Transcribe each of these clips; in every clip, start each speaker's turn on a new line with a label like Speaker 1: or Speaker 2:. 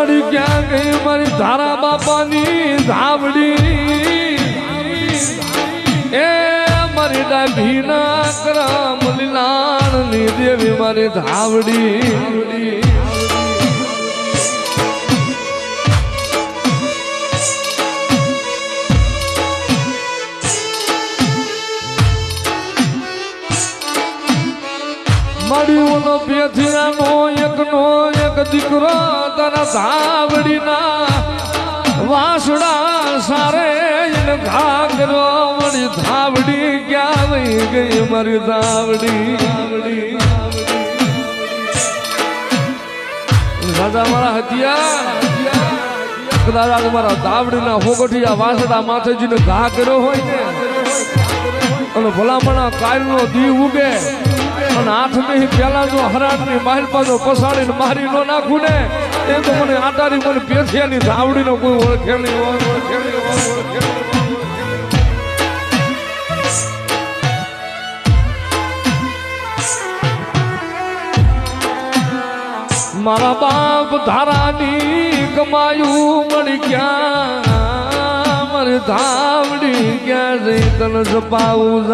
Speaker 1: મળી ક્યાં ગઈ મારી ધારા બાપાની ધાવડી એ મારી ડાભી ના કરમ લીલાણ ની દેવી મારી ધાવડી મારી ઓનો પેથિયાનો એક દીકરો તારા ધાવડી ના વાસડા સારે એને ઘાઘરો મારી ધાવડી ક્યાં વહી ગઈ મારી ધાવડી રાજા મારા હતિયા કદાચ મારા ધાવડી ના હોગઠિયા વાસડા માથેજીને ઘા કર્યો હોય ને અને ભલામણા કાયલનો દી ઉગે અને આઠ નહીં પેલા જો હરાટની માહિલ પાછો પસાડીને મારી નો નાખું ને એ તો મને આટારી મને પેથિયાની ધાવડીનો કોઈ ઓળખે નહીં મારા બાપ ધારાની કમાયું મળી ક્યાં મારી ધાવડી ક્યાં જઈ તને જપાવું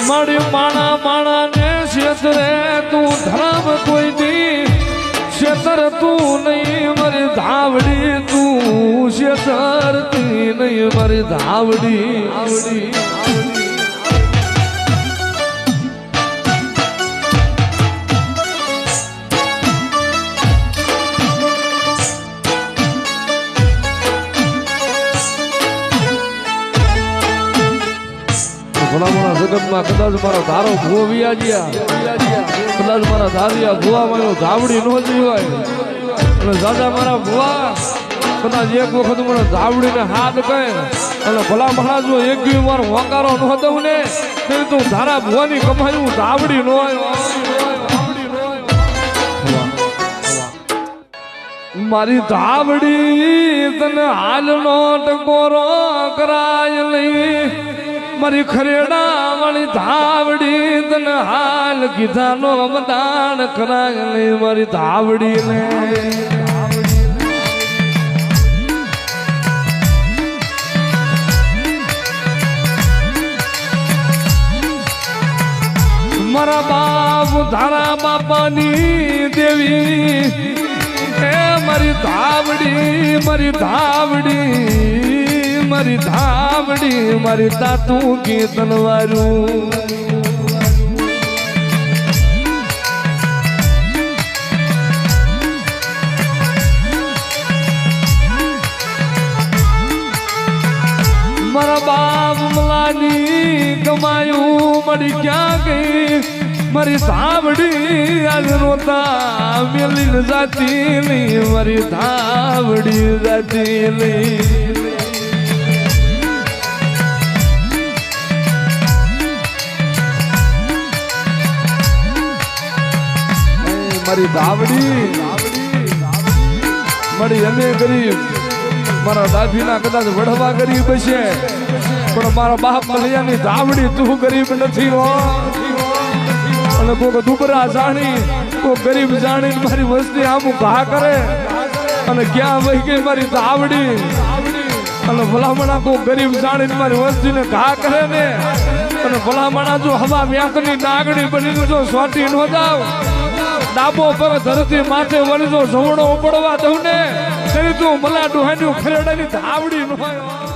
Speaker 1: મારી માણા ને ક્ષેત્રે તું ધર્મ કોઈ દી ક્ષેત્ર તું નહીં મારી ધાવડી તું ક્ષેત્રતી નહીં મારી ધાવડી ભલામણા જગતમાં કદાચ મારો ધારો ભૂવો વિયાજ્યા કદાચ મારા ધારિયા ભૂવા મારો ધાવડી ન જોઈ હોય અને દાદા મારા ભૂવા કદાચ એક વખત મને ધાવડીને હાથ કહે અને ભલામણા જો એક બી મારો હોકારો ન દઉં ને તો તું ધારા ભૂવાની કમાયું ધાવડી ન હોય મારી ધાવડી તને હાલનો ટકોરો કરાય લઈ મારી ખરેડા વાળી ધાવડી તને હાલ કીધાનો મદાન કરાય નહીં મારી ધાવડી ને મારા બાપ ધારા બાપાની દેવી એ મારી ધાવડી મારી ધાવડી મારી તાતું કીર્તન વારું મારા બાપ મલાની કમાયું મળી ક્યાં ગઈ મારી ધાવડી આજ રોતા મેલી જાતી નહીં મારી ધાવડી જાતી નહીં મારી ધાવડી મારી અમે ગરીબ મારા દાદીના કદાચ વડવા ગરીબ છે પણ મારા બાપ મલિયાની ધાવડી તું ગરીબ નથી હો અને કોઈ દુબરા જાણી કોઈ ગરીબ જાણી મારી વસ્તી આમું ઘા કરે અને ક્યાં વહી ગઈ મારી ધાવડી અને ભલામણા કોઈ ગરીબ જાણીને મારી વસ્તીને ઘા કરે ને અને ભલામણા જો હવા વ્યાકની નાગણી બની જો સ્વાટી ન જાવ ડાબો પગ ધરતી માથે વળી જો ઝવડો પડવા દઉં ને તેની તું મલા ડુહાની ખરેડાની ધાવડી ન હોય